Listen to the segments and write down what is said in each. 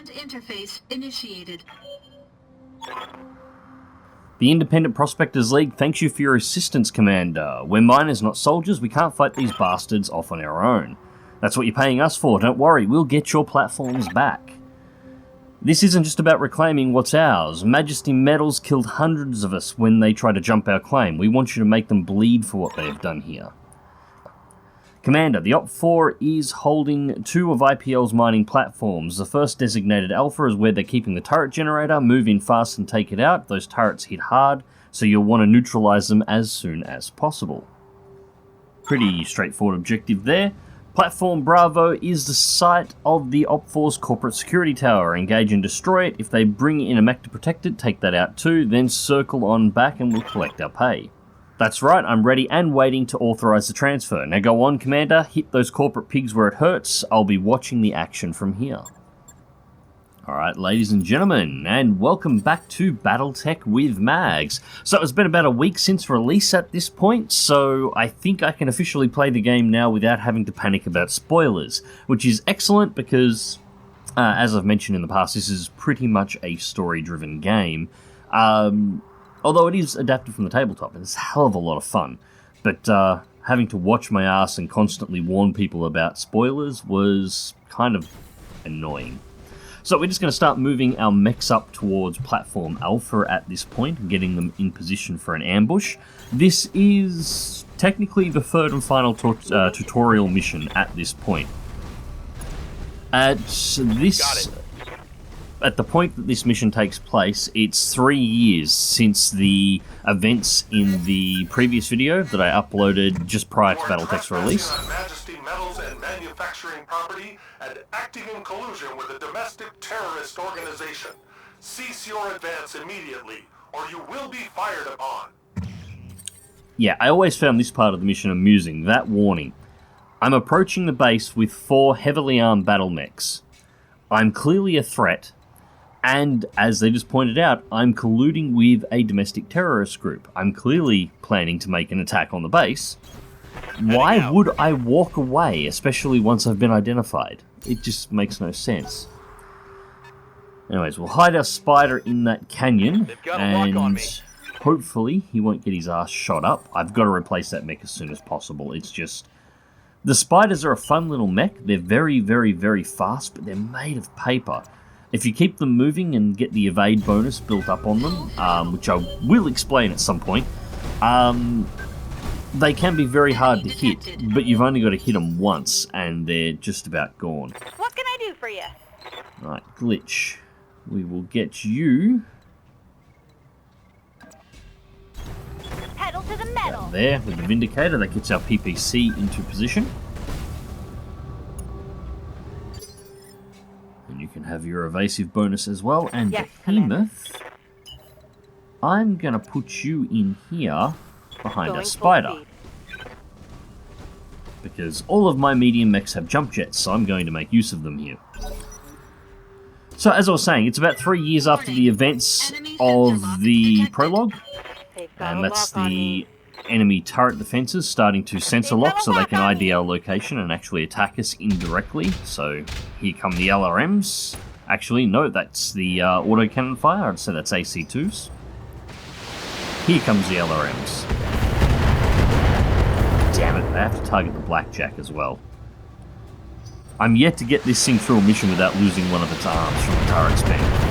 Command interface initiated. The Independent Prospectors League thanks you for your assistance, Commander. We're miners, not soldiers. We can't fight these bastards off on our own. That's what you're paying us for. Don't worry, we'll get your platforms back. This isn't just about reclaiming what's ours. Majesty Metals killed hundreds of us when they tried to jump our claim. We want you to make them bleed for what they have done here. Commander, the Op-4 is holding 2 of IPL's mining platforms. The first designated Alpha is where they're keeping the turret generator. Move in fast and take it out. Those turrets hit hard, so you'll want to neutralize them as soon as possible. Pretty straightforward objective there. Platform Bravo is the site of the Op-4's corporate security tower. Engage and destroy it. If they bring in a mech to protect it, take that out too. Then circle on back and we'll collect our pay. That's right, I'm ready and waiting to authorize the transfer. Now go on, Commander, hit those corporate pigs where it hurts. I'll be watching the action from here. Alright, ladies and gentlemen, and welcome back to Battletech with Mags. So it's been about a week since release at this point, so I think I can officially play the game now without having to panic about spoilers, which is excellent because, as I've mentioned in the past, this is pretty much a story-driven game. Although it is adapted from the tabletop, and it's a hell of a lot of fun. But having to watch my ass and constantly warn people about spoilers was kind of annoying. So we're just going to start moving our mechs up towards Platform Alpha at this point, and getting them in position for an ambush. This is technically the third and final tutorial mission at this point. At the point that this mission takes place, it's 3 years since the events in the previous video that I uploaded just prior to Battletech's release. On Majesty Metals and manufacturing property and acting in collusion with a domestic terrorist organization. Cease your advance immediately, or you will be fired upon. Yeah, I always found this part of the mission amusing, that warning. I'm approaching the base with 4 heavily armed battle mechs. I'm clearly a threat. And, as they just pointed out, I'm colluding with a domestic terrorist group. I'm clearly planning to make an attack on the base. Why would I walk away, especially once I've been identified? It just makes no sense. Anyways, we'll hide our spider in that canyon, and hopefully he won't get his ass shot up. I've got to replace that mech as soon as possible. It's just... The spiders are a fun little mech. They're very, very, very fast, but they're made of paper. If you keep them moving and get the evade bonus built up on them, which I will explain at some point, they can be very hard to hit, but you've only got to hit them once, and they're just about gone. What can I do for you? Right, Glitch. We will get you... Pedal to the metal. There, with the Vindicator, that gets our PPC into position. You can have your evasive bonus as well, and yes, Behemoth, I'm going to put you in here behind our spider. Because all of my medium mechs have jump jets, so I'm going to make use of them here. So as I was saying, it's about 3 years after the events of the prologue, and that's the enemy turret defenses starting to sensor lock so they can ID our location and actually attack us indirectly. So here come the LRMs. Actually, no, that's the autocannon fire. I'd say that's AC2s. Here comes the LRMs. Damn it, I have to target the blackjack as well. I'm yet to get this thing through a mission without losing one of its arms from the turret span.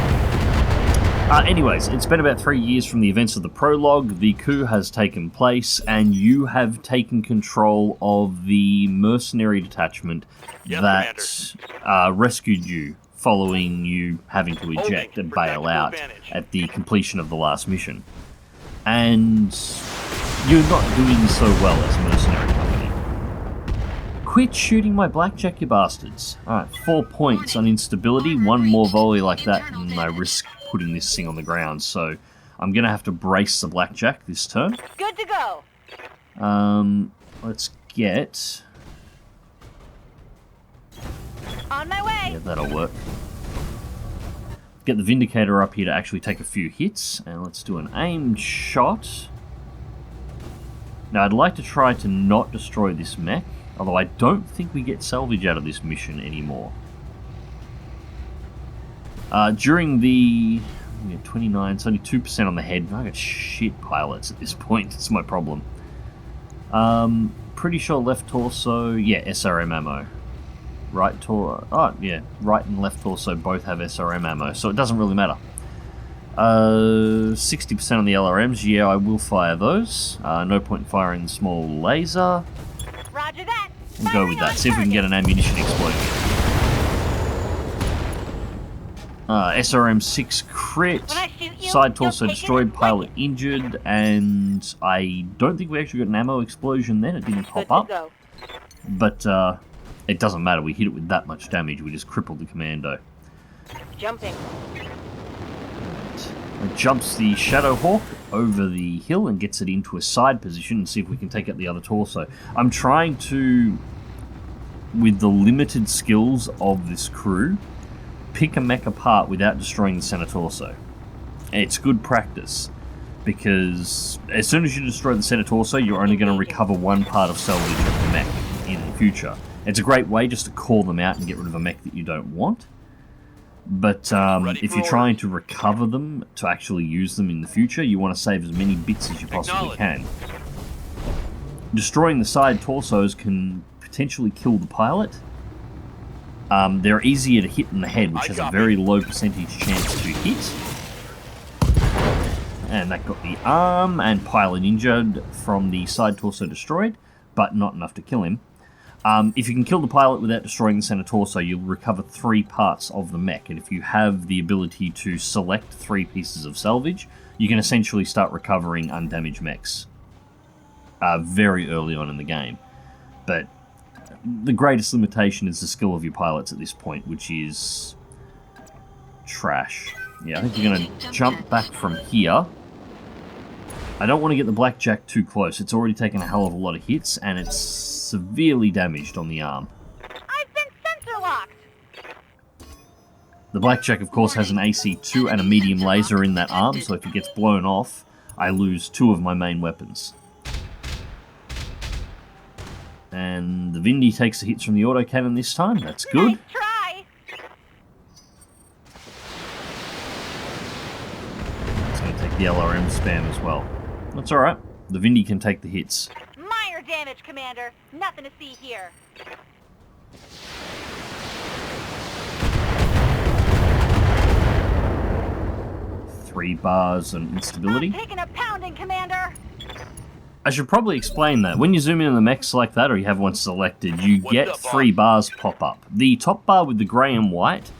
Anyways, it's been about 3 years from the events of the prologue. The coup has taken place, and you have taken control of the mercenary detachment that rescued you following you having to eject and bail out at the completion of the last mission. And you're not doing so well as a mercenary company. Quit shooting my blackjack, you bastards. Alright, 4 points on instability. One more volley like that, and I risk putting this thing on the ground, so I'm gonna have to brace the blackjack this turn. Good to go. Let's get... On my way. Yeah, that'll work. Get the Vindicator up here to actually take a few hits, and let's do an aimed shot. Now, I'd like to try to not destroy this mech, although I don't think we get salvage out of this mission anymore. During the 29, it's only 2% on the head. I got shit pilots at this point. It's my problem. Pretty sure left torso, yeah, SRM ammo. Right torso, oh yeah, right and left torso both have SRM ammo, so it doesn't really matter. 60% on the LRMs, yeah, I will fire those. No point firing the small laser. Roger that. We'll go with that, see if we can get an ammunition explosion. SRM 6 crit, When I shoot you, side torso you'll take it destroyed, and pilot flick it. injured, and I don't think we actually got an ammo explosion then, it didn't Good pop to up. go. But it doesn't matter, we hit it with that much damage, we just crippled the commando. Jumping. It jumps the Shadow Hawk over the hill and gets it into a side position and see if we can take out the other torso. I'm trying to, with the limited skills of this crew, pick a mech apart without destroying the center torso. It's good practice, because as soon as you destroy the center torso, you're only going to recover one part of salvage of the mech in the future. It's a great way just to call them out and get rid of a mech that you don't want. But if you're trying to recover them to actually use them in the future, you want to save as many bits as you possibly can. Destroying the side torsos can potentially kill the pilot. They're easier to hit in the head, which has a very low percentage chance to hit. And that got the arm and pilot injured from the side torso destroyed, but not enough to kill him. If you can kill the pilot without destroying the center torso, you'll recover 3 parts of the mech, and if you have the ability to select 3 pieces of salvage, you can essentially start recovering undamaged mechs very early on in the game. But the greatest limitation is the skill of your pilots at this point, which is trash. Yeah, I think you're going to jump back from here. I don't want to get the Blackjack too close. It's already taken a hell of a lot of hits, and it's severely damaged on the arm. I've been sensor locked. The Blackjack, of course, has an AC-2 and a medium laser in that arm, so if it gets blown off, I lose 2 of my main weapons. And the Vindy takes the hits from the autocannon this time. That's good. Nice try. It's going to take the LRM spam as well. That's alright. The Vindy can take the hits. Minor damage, Commander. Nothing to see here. Three bars and instability. I'm taking a pounding, Commander. I should probably explain that. When you zoom in on the mechs like that, or you have one selected, you get 3 bars pop up. The top bar with the grey and white,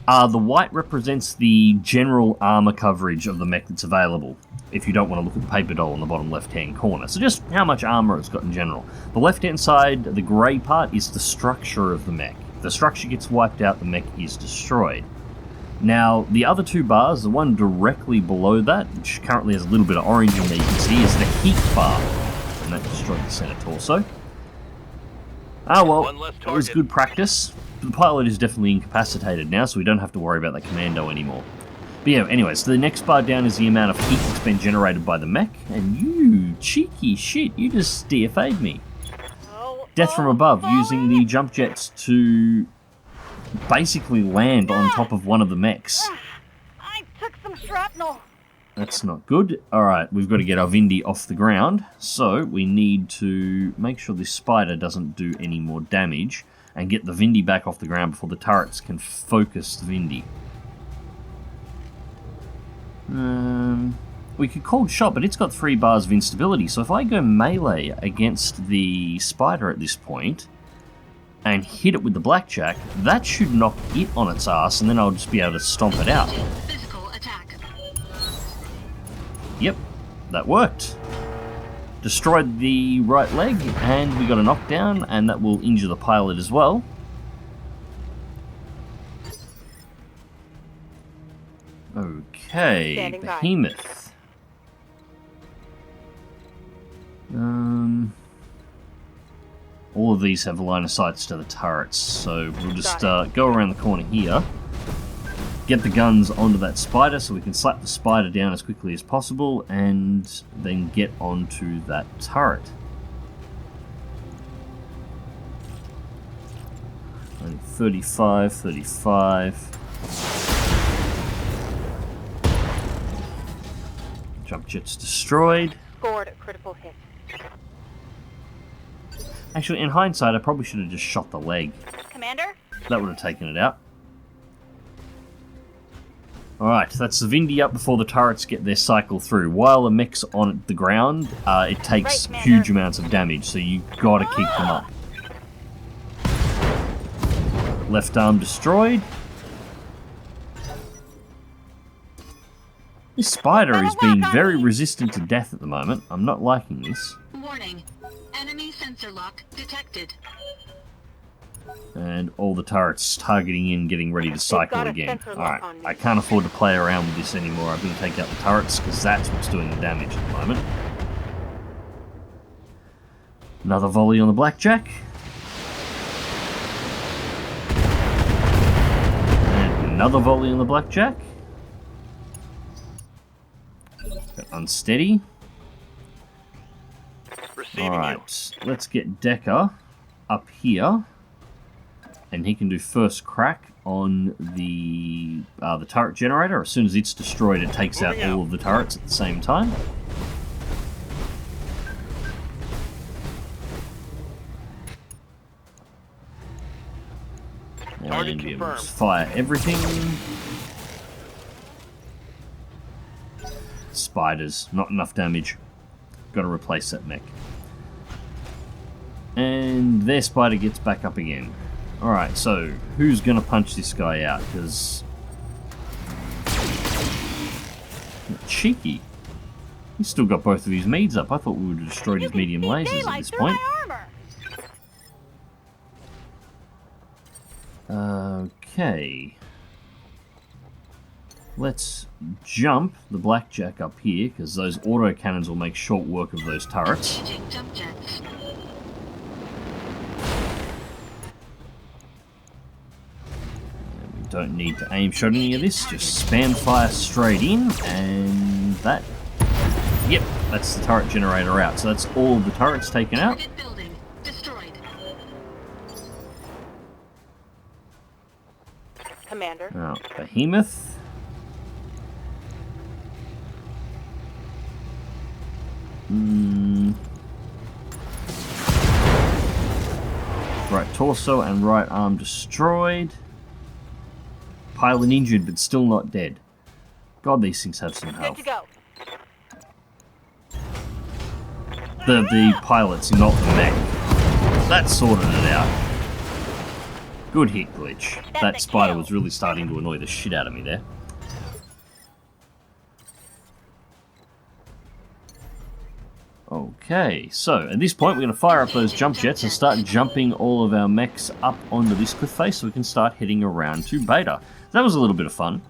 the white represents the general armor coverage of the mech that's available, if you don't want to look at the paper doll in the bottom left-hand corner. So just how much armor it's got in general. The left-hand side, the grey part, is the structure of the mech. If the structure gets wiped out, the mech is destroyed. Now, the other 2 bars, the one directly below that, which currently has a little bit of orange in there, you can see, is the heat bar. And that destroyed the center torso. Ah well, it was good practice. The pilot is definitely incapacitated now, so we don't have to worry about that commando anymore. But yeah, anyways, so the next bar down is the amount of heat that's been generated by the mech, and you cheeky shit, you just DFA'd me. Death from above, using the jump jets to basically land on top of one of the mechs. I took some shrapnel. That's not good. Alright, we've got to get our Vindy off the ground, so we need to make sure this spider doesn't do any more damage, and get the Vindy back off the ground before the turrets can focus the Vindy. We could cold shot, but it's got 3 bars of instability, so if I go melee against the spider at this point, and hit it with the Blackjack, that should knock it on its ass, and then I'll just be able to stomp it out. Physical attack. Yep, that worked. Destroyed the right leg, and we got a knockdown, and that will injure the pilot as well. Okay, Standing by. Behemoth. All of these have line of sights to the turrets, so we'll just go around the corner here, get the guns onto that spider so we can slap the spider down as quickly as possible, and then get onto that turret. Only 35. Jump jet's destroyed. Scored a critical hit. Actually, in hindsight, I probably should have just shot the leg. Commander? That would have taken it out. Alright, that's the Vindy up before the turrets get their cycle through. While the mech's on the ground, it takes Right, huge amounts of damage, so you gotta keep them up. Left arm destroyed. This spider is being very resistant to death at the moment. I'm not liking this. Warning. Enemy sensor lock detected. And all the turrets targeting in, getting ready to cycle got a again. sensor lock Alright, on me. I can't afford to play around with this anymore. I'm going to take out the turrets, because that's what's doing the damage at the moment. Another volley on the blackjack. And another volley on the blackjack. Unsteady. Alright, let's get Decker up here. And he can do first crack on the turret generator. As soon as it's destroyed, it takes out all of the turrets at the same time. And we must fire everything. Spiders, not enough damage. Gotta replace that mech. And their spider gets back up again. Alright, so who's gonna punch this guy out? Because cheeky. He's still got both of his meds up. I thought we would have destroyed his medium lasers at this point. Okay. Let's jump the blackjack up here, because those auto cannons will make short work of those turrets. Jump jets. We don't need to aim shot any of this, just spam fire straight in, and that... Yep, that's the turret generator out. So that's all of the turrets taken out. Target building destroyed. Commander. Now, Behemoth. Right torso and right arm destroyed. Pilot injured but still not dead. God, these things have some Good health. to go. The pilots, not the mech. That sorted it out. Good hit, Glitch. That spider was really starting to annoy the shit out of me there. Okay, so at this point we're going to fire up those jump jets and start jumping all of our mechs up onto this cliff face so we can start heading around to Beta. That was a little bit of fun.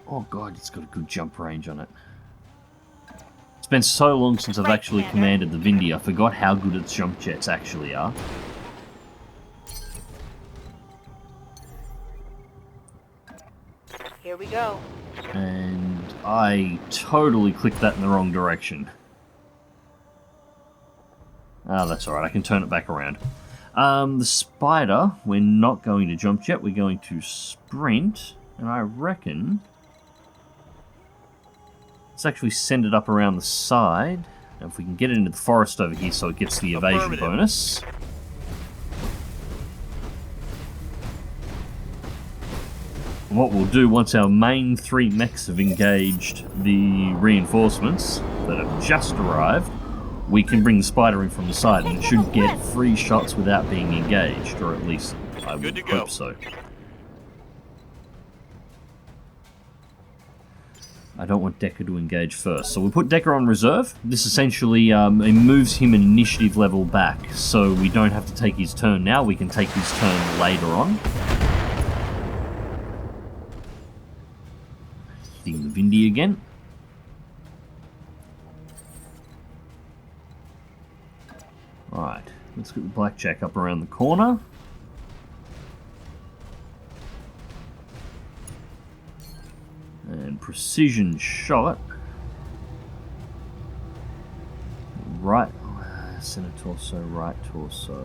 Oh god, it's got a good jump range on it. It's been so long since I've actually commanded the Vindy, I forgot how good its jump jets actually are. Here we go. And I totally clicked that in the wrong direction. Ah, that's alright, I can turn it back around. The spider, we're not going to jump jet, we're going to sprint, and I reckon... let's actually send it up around the side. Now if we can get it into the forest over here so it gets the evasion bonus. And what we'll do once our main 3 mechs have engaged the reinforcements that have just arrived, we can bring the spider in from the side and it should get free shots without being engaged, or at least I would hope so. I don't want Decker to engage first, so we'll put Decker on reserve. This essentially it moves him an initiative level back, so we don't have to take his turn now, we can take his turn later on. Hitting the Vindy again. Alright, let's get the blackjack up around the corner. And precision shot. Right, center torso, right torso.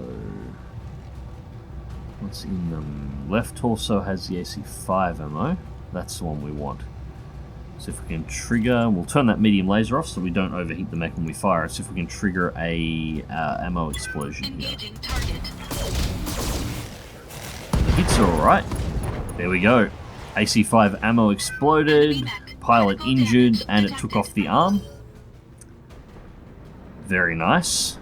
What's in them? Left torso has the AC5 ammo. That's the one we want. So if we can trigger, we'll turn that medium laser off so we don't overheat the mech when we fire it. So if we can trigger a ammo explosion here. Engaging target. The hits are alright. There we go. AC5 ammo exploded, pilot injured, and it took off the arm. Very nice.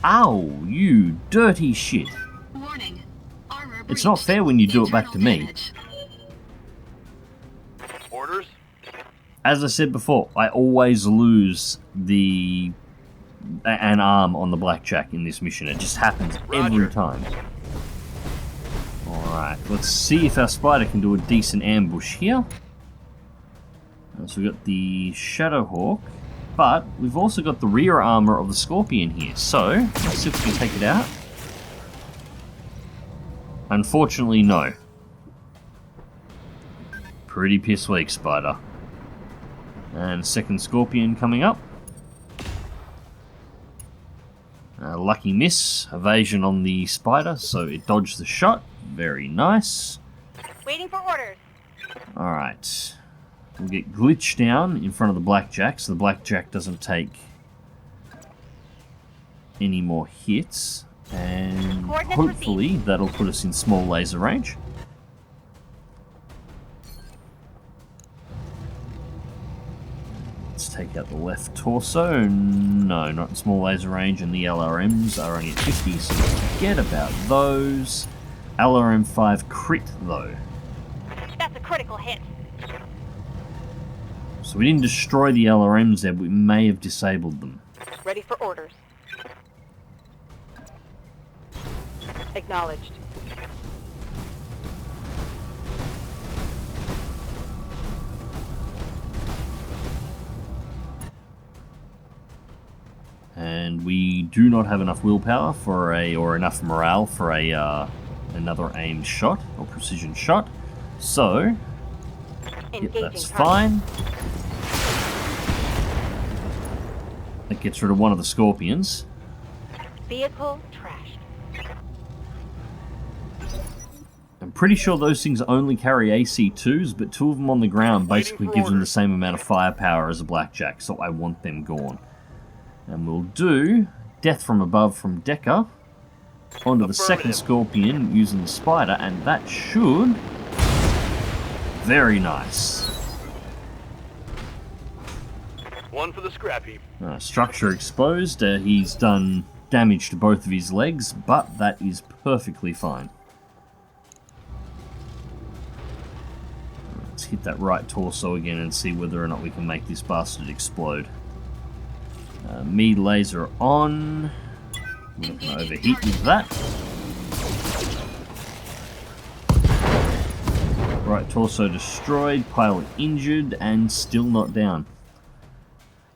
Ow, you dirty shit. Warning. Armor It's not breached. fair when you do it back to Internal me. damage. Orders? As I said before, I always lose an arm on the blackjack in this mission. It just happens every Roger. time. Alright, let's see if our spider can do a decent ambush here. So we've got the Shadowhawk, but we've also got the rear armor of the Scorpion here. So, let's see if we can take it out. Unfortunately, no. Pretty piss weak, spider. And second Scorpion coming up. Lucky miss, evasion on the spider, so it dodged the shot. Very nice. Waiting for orders. Alright. We'll get glitched down in front of the blackjack, so the blackjack doesn't take any more hits. And Coordinates hopefully that'll put us in small laser range. Let's take out the left torso. No, not in small laser range, and the LRMs are only at 50, so forget about those. LRM 5 crit though. That's a critical hit. So we didn't destroy the LRMs there, but we may have disabled them. Ready for orders. Acknowledged. And we do not have enough willpower for or enough morale for another aimed shot or precision shot. So, yep, that's fine. That gets rid of one of the Scorpions. Vehicle trashed. I'm pretty sure those things only carry AC2s, but two of them on the ground basically gives them the same amount of firepower as a blackjack, so I want them gone. And we'll do Death from Above from Decker onto the second Scorpion using the spider, and that should... Very nice. One for the scrap heap. Structure exposed. He's done damage to both of his legs, but that is perfectly fine. Let's hit that right torso again and see whether or not we can make this bastard explode. Me laser on. We're not going to overheat with that. Right torso destroyed, pilot injured, and still not down.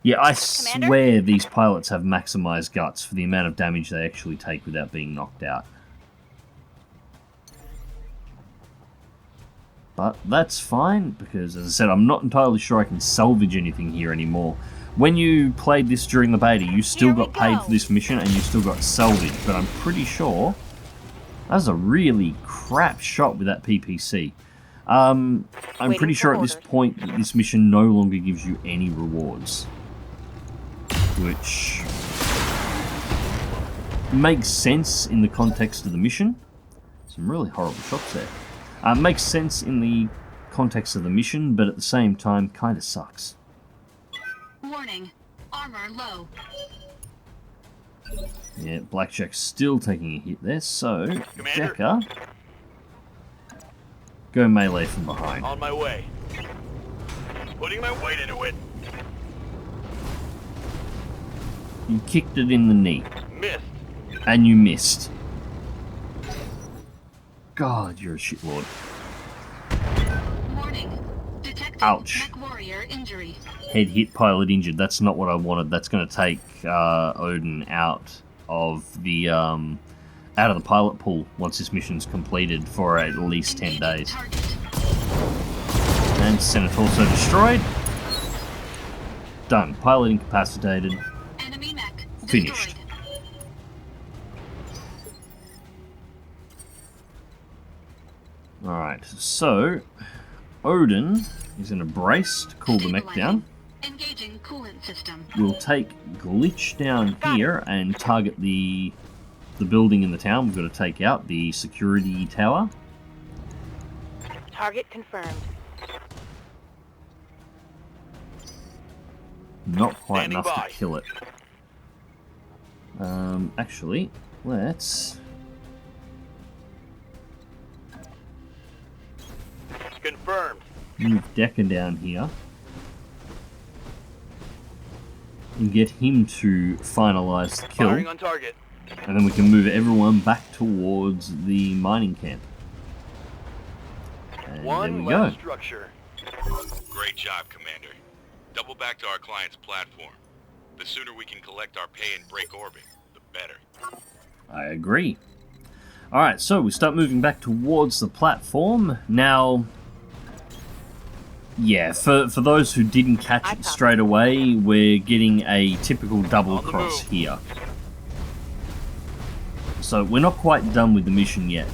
Yeah, I swear these pilots have maximized guts for the amount of damage they actually take without being knocked out. But that's fine, because as I said, I'm not entirely sure I can salvage anything here anymore. When you played this during the beta, you still got paid for this mission and you still got salvage, but I'm pretty sure that was a really crap shot with that PPC. I'm pretty sure at this point that this mission no longer gives you any rewards. Which makes sense in the context of the mission. Some really horrible shots there. Makes sense in the context of the mission, but at the same time, kind of sucks. Warning. Armor low. Yeah, Blackjack's still taking a hit there, so Commander? Decker, go melee from behind. On my way. Putting my weight into it. You kicked it in the knee, Missed. and you missed. God, you're a shitlord. Warning. Detected Ouch. Mech warrior injury. Head hit, pilot injured. That's not what I wanted. That's going to take Odin out of the pilot pool once this mission's completed for at least 10 Engaging days. target. And Senate also destroyed. Done. Pilot incapacitated. Enemy mech Finished. destroyed. Alright, so Odin is in a brace to cool the mech down. Engaging coolant system. We'll take Glitch down here and target the building in the town we've got to take out, the security tower. Target confirmed. Not quite Standing enough by. to kill it. Actually, let's... Confirmed. move Decker down here and get him to finalize the kill, Firing on target. and then we can move everyone back towards the mining camp. And there One we go. left structure. Great job, Commander. Double back to our client's platform. The sooner we can collect our pay and break orbit, the better. I agree. Alright, so we start moving back towards the platform. Now, yeah, for those who didn't catch it straight away, we're getting a typical double cross here. So we're not quite done with the mission yet.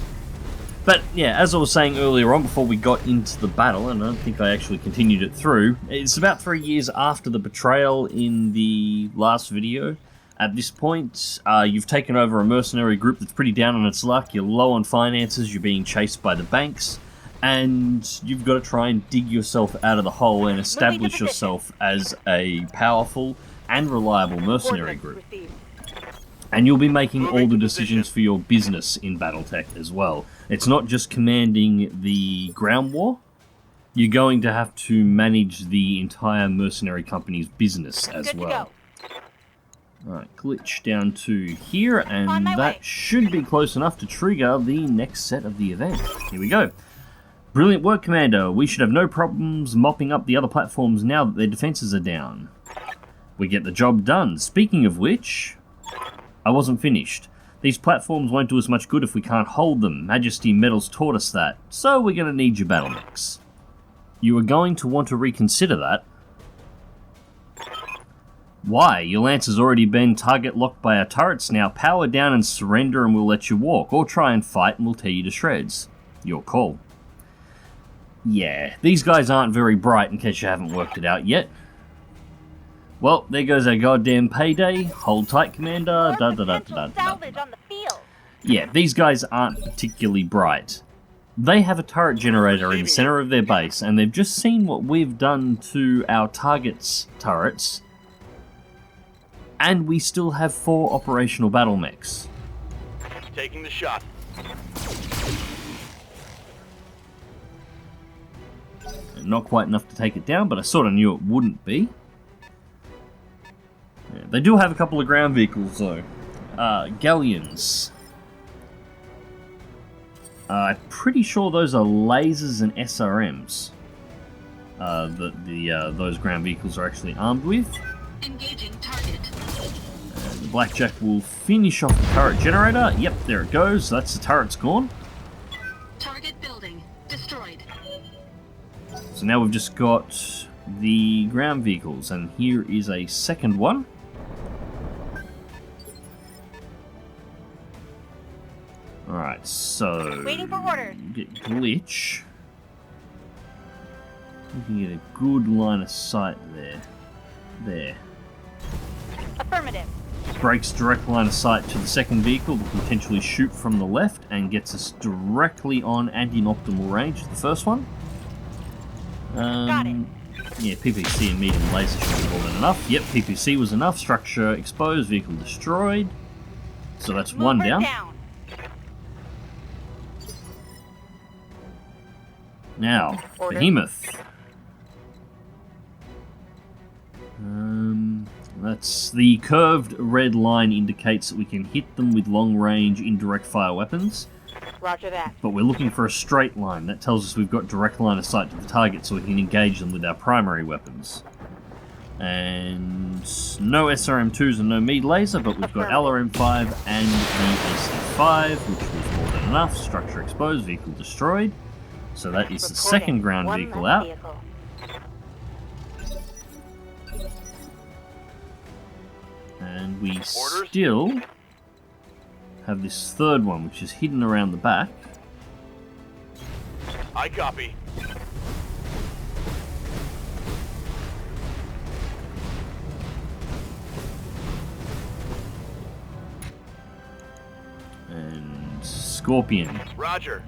But yeah, as I was saying earlier on before we got into the battle, and I don't think I actually continued it through, it's about 3 years after the betrayal in the last video. At this point, you've taken over a mercenary group that's pretty down on its luck, you're low on finances, you're being chased by the banks, and you've got to try and dig yourself out of the hole and establish yourself as a powerful and reliable mercenary group. Received. And you'll be making all the decisions for your business in Battletech as well. It's not just commanding the ground war. You're going to have to manage the entire mercenary company's business as Good to well. go. Alright, glitch down to here, and On my that way. should be close enough to trigger the next set of the event. Here we go. Brilliant work, Commander. We should have no problems mopping up the other platforms now that their defenses are down. We get the job done. Speaking of which, I wasn't finished. These platforms won't do us much good if we can't hold them. Majesty Metals taught us that, so we're going to need your battle mechs. You are going to want to reconsider that. Why? Your lance has already been target locked by our turrets. Now power down and surrender and we'll let you walk, or try and fight and we'll tear you to shreds. Your call. Yeah, these guys aren't very bright in case you haven't worked it out yet. Well, there goes our goddamn payday. Hold tight, Commander. More Da da da da potential da. salvage on the field. Yeah, these guys aren't particularly bright. They have a turret generator in the center of their base, and they've just seen what we've done to our target's turrets, and we still have 4 operational battle mechs. Taking the shot. Not quite enough to take it down, but I sort of knew it wouldn't be. Yeah, they do have a couple of ground vehicles, though. Galleons. I'm pretty sure those are lasers and SRMs. Those ground vehicles are actually armed with. Engaging target. And the Blackjack will finish off the turret generator. Yep, there it goes. That's the turret's gone. Target building destroyed. So now we've just got the ground vehicles, and here is a second one. Alright, so... Waiting for orders. Get glitch. We can get a good line of sight there. There. Affirmative. Breaks direct line of sight to the second vehicle that can potentially shoot from the left and gets us directly on and in optimal range of the first one. Got it. Yeah, PPC and medium laser should be more than enough. Yep, PPC was enough. Structure exposed, vehicle destroyed. So that's one Mover down. Now, Order. Behemoth. That's the curved red line indicates that we can hit them with long-range indirect fire weapons. Roger that. But we're looking for a straight line. That tells us we've got direct line of sight to the target so we can engage them with our primary weapons. And no SRM2s and no MED laser, but we've got LRM5 and the AC5, which was more than enough. Structure exposed, vehicle destroyed. So that is the second ground One vehicle less out. vehicle. And we still have this third one, which is hidden around the back. I copy. And Scorpion. Roger.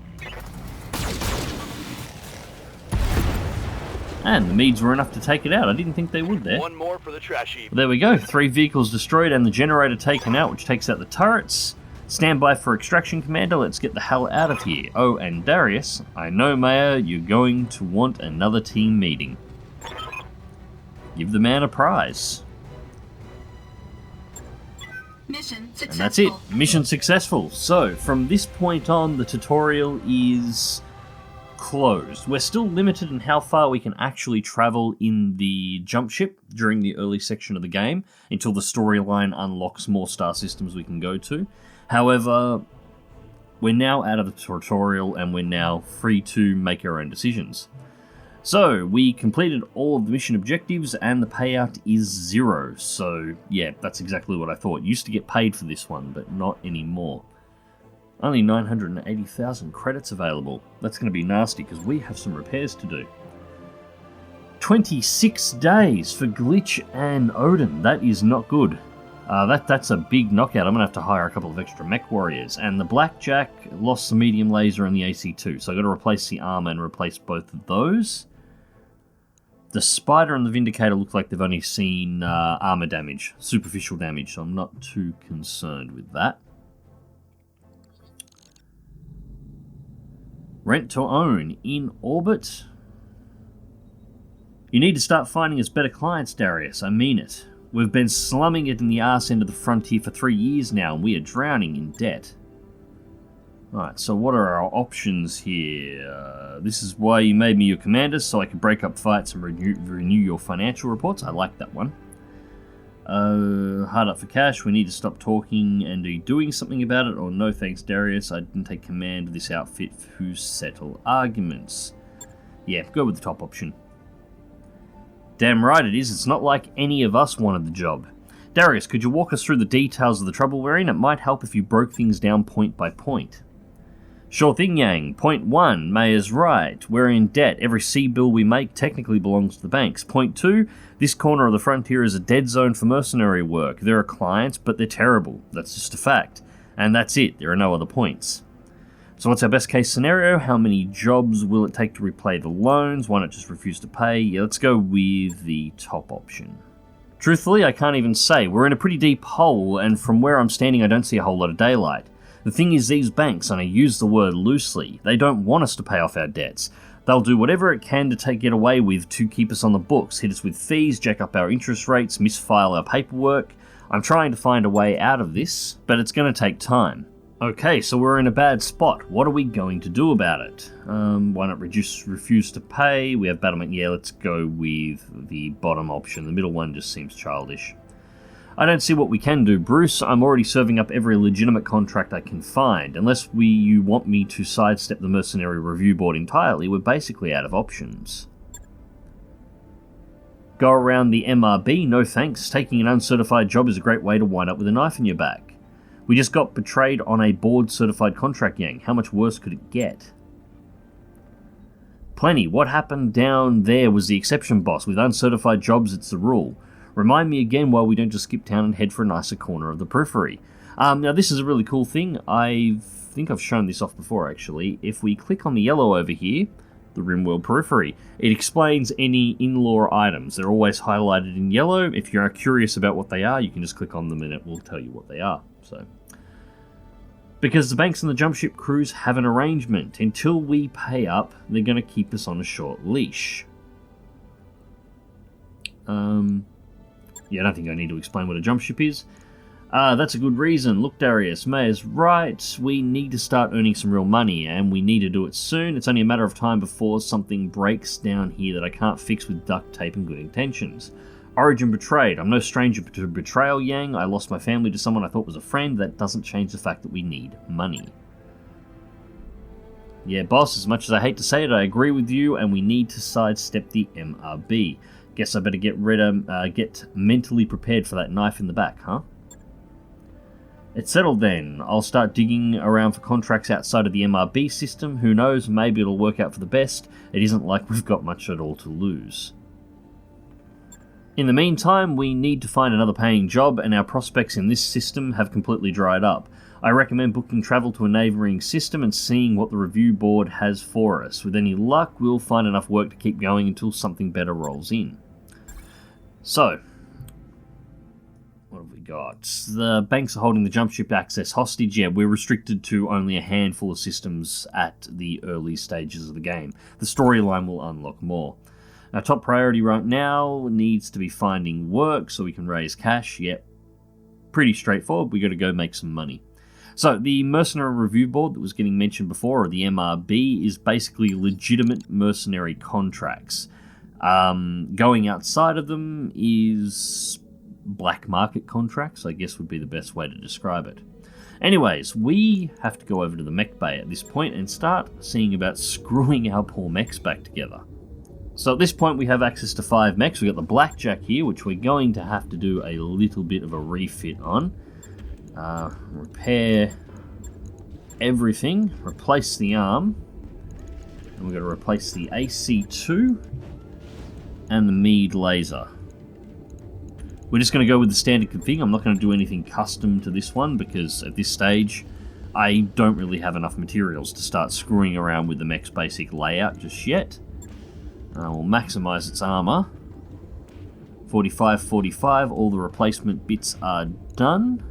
And the Meads were enough to take it out. I didn't think they would there. One more for the trash heap. There we go. 3 vehicles destroyed and the generator taken out, which takes out the turrets. Stand by for extraction, Commander. Let's get the hell out of here. Oh, and Darius, I know, Mayor, you're going to want another team meeting. Give the man a prize. Mission successful. And that's it. Mission successful. So, from this point on, the tutorial is closed. We're still limited in how far we can actually travel in the jump ship during the early section of the game until the storyline unlocks more star systems we can go to. However, we're now out of the tutorial and we're now free to make our own decisions. So, we completed all of the mission objectives and the payout is 0. So, yeah, that's exactly what I thought. Used to get paid for this one, but not anymore. Only 980,000 credits available. That's going to be nasty because we have some repairs to do. 26 days for Glitch and Odin. That is not good. That's a big knockout. I'm going to have to hire a couple of extra mech warriors. And the Blackjack lost the medium laser and the AC2. So I've got to replace the armor and replace both of those. The Spider and the Vindicator look like they've only seen armor damage, superficial damage. So I'm not too concerned with that. Rent to own in orbit. You need to start finding us better clients, Darius. I mean it. We've been slumming it in the arse end of the frontier for 3 years now, and we are drowning in debt. Alright, so what are our options here? This is why you made me your commander, so I could break up fights and renew your financial reports. I like that one. Hard up for cash. We need to stop talking and be doing something about it, or no thanks, Darius. I didn't take command of this outfit who settle arguments. Yeah, go with the top option. Damn right it is. It's not like any of us wanted the job. Darius, could you walk us through the details of the trouble we're in? It might help if you broke things down point by point. Sure thing, Yang. Point 1, Mayor's right. We're in debt. Every sea bill we make technically belongs to the banks. Point 2, this corner of the frontier is a dead zone for mercenary work. There are clients, but they're terrible. That's just a fact. And that's it. There are no other points. So what's our best case scenario? How many jobs will it take to repay the loans? Why not just refuse to pay? Yeah, let's go with the top option. Truthfully, I can't even say. We're in a pretty deep hole, and from where I'm standing I don't see a whole lot of daylight. The thing is, these banks, and I use the word loosely, they don't want us to pay off our debts. They'll do whatever it can to get away with to keep us on the books, hit us with fees, jack up our interest rates, misfile our paperwork. I'm trying to find a way out of this, but it's going to take time. Okay, so we're in a bad spot. What are we going to do about it? Why not refuse to pay? We have battlement. Yeah, let's go with the bottom option. The middle one just seems childish. I don't see what we can do, Bruce. I'm already serving up every legitimate contract I can find. Unless you want me to sidestep the Mercenary Review Board entirely, we're basically out of options. Go around the MRB? No thanks. Taking an uncertified job is a great way to wind up with a knife in your back. We just got betrayed on a board-certified contract, Yang. How much worse could it get? Plenty. What happened down there was the exception, boss. With uncertified jobs, it's the rule. Remind me again why we don't just skip town and head for a nicer corner of the periphery. Now, this is a really cool thing. I think I've shown this off before, actually. If we click on the yellow over here, the RimWorld periphery, it explains any in-law items. They're always highlighted in yellow. If you're curious about what they are, you can just click on them and it will tell you what they are. So, because the banks and the jump ship crews have an arrangement. Until we pay up, they're going to keep us on a short leash. Yeah, I don't think I need to explain what a jump ship is. That's a good reason. Look, Darius, Mayor's right. We need to start earning some real money, and we need to do it soon. It's only a matter of time before something breaks down here that I can't fix with duct tape and good intentions. Origin betrayed. I'm no stranger to betrayal, Yang. I lost my family to someone I thought was a friend. That doesn't change the fact that we need money. Yeah, boss, as much as I hate to say it, I agree with you, and we need to sidestep the MRB. Guess I better get mentally prepared for that knife in the back, huh? It's settled then. I'll start digging around for contracts outside of the MRB system. Who knows, maybe it'll work out for the best. It isn't like we've got much at all to lose. In the meantime, we need to find another paying job, and our prospects in this system have completely dried up. I recommend booking travel to a neighbouring system and seeing what the review board has for us. With any luck, we'll find enough work to keep going until something better rolls in. So, what have we got? The banks are holding the jump ship access hostage. Yeah, we're restricted to only a handful of systems at the early stages of the game. The storyline will unlock more. Our top priority right now needs to be finding work so we can raise cash. Yep, pretty straightforward. We got to go make some money. So the Mercenary Review Board that was getting mentioned before, or the MRB, is basically legitimate mercenary contracts. Going outside of them is black market contracts, I guess would be the best way to describe it. Anyways, we have to go over to the mech bay at this point and start seeing about screwing our poor mechs back together. So at this point we have access to 5 mechs. We've got the Blackjack here, which we're going to have to do a little bit of a refit on. Repair everything, replace the arm, and we're going to replace the AC2 and the Meade laser. We're just going to go with the standard config. I'm not going to do anything custom to this one because at this stage I don't really have enough materials to start screwing around with the mech's basic layout just yet. We'll maximize its armor. 45-45, all the replacement bits are done.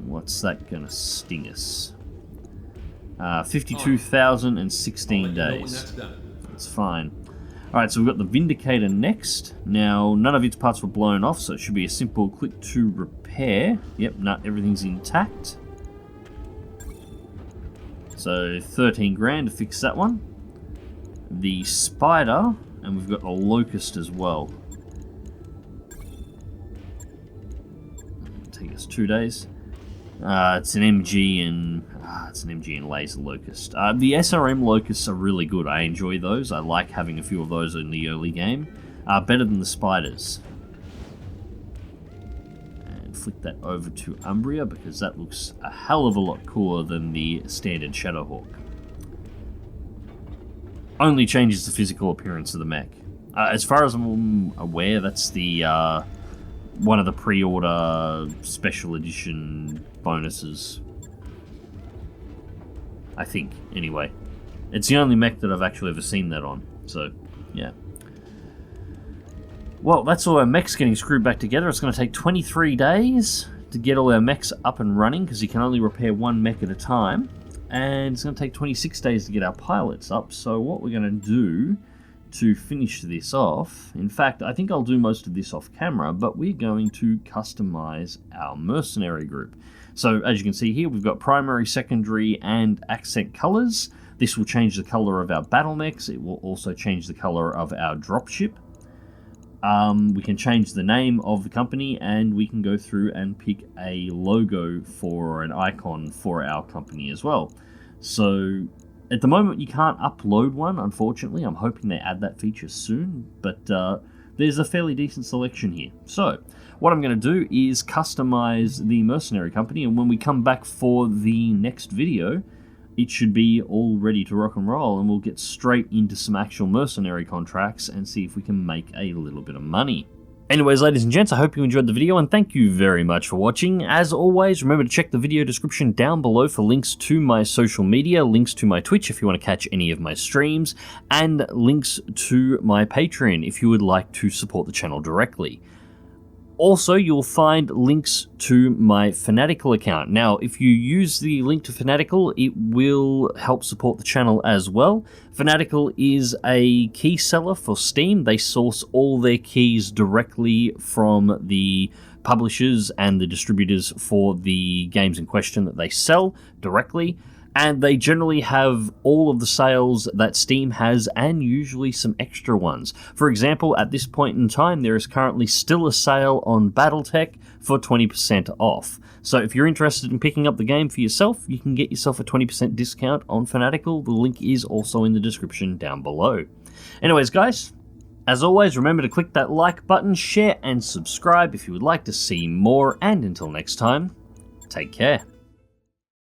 What's that gonna sting us? 52,000 and 16 days. That's fine. Alright, so we've got the Vindicator next. Now, none of its parts were blown off, so it should be a simple click to repair. Yep, no, everything's intact. So, 13 grand to fix that one. The Spider, and we've got the Locust as well. It'll take us 2 days. It's an MG and laser Locust. The SRM Locusts are really good. I enjoy those. I like having a few of those in the early game. Better than the Spiders. And flick that over to Umbria because that looks a hell of a lot cooler than the standard Shadowhawk. Only changes the physical appearance of the mech. As far as I'm aware, that's the one of the pre-order special edition bonuses. I think, anyway. It's the only mech that I've actually ever seen that on, so, yeah. Well, that's all our mechs getting screwed back together. It's going to take 23 days to get all our mechs up and running, because you can only repair one mech at a time. And it's going to take 26 days to get our pilots up, so what we're going to do to finish this off, in fact, I think I'll do most of this off camera, but we're going to customize our mercenary group. So as you can see here, we've got primary, secondary, and accent colors. This will change the color of our battle mechs. It will also change the color of our dropship. We can change the name of the company, and we can go through and pick a logo for an icon for our company as well. So at the moment you can't upload one, unfortunately. I'm hoping they add that feature soon, but there's a fairly decent selection here. So what I'm going to do is customize the mercenary company, and when we come back for the next video, it should be all ready to rock and roll, and we'll get straight into some actual mercenary contracts and see if we can make a little bit of money. Anyways, ladies and gents, I hope you enjoyed the video, and thank you very much for watching. As always, remember to check the video description down below for links to my social media, links to my Twitch if you want to catch any of my streams, and links to my Patreon if you would like to support the channel directly. Also, you'll find links to my Fanatical account. Now, if you use the link to Fanatical, it will help support the channel as well. Fanatical is a key seller for Steam. They source all their keys directly from the publishers and the distributors for the games in question that they sell directly. And they generally have all of the sales that Steam has, and usually some extra ones. For example, at this point in time, there is currently still a sale on Battletech for 20% off. So if you're interested in picking up the game for yourself, you can get yourself a 20% discount on Fanatical. The link is also in the description down below. Anyways, guys, As always, remember to click that like button, share and subscribe if you would like to see more, and until next time, take care.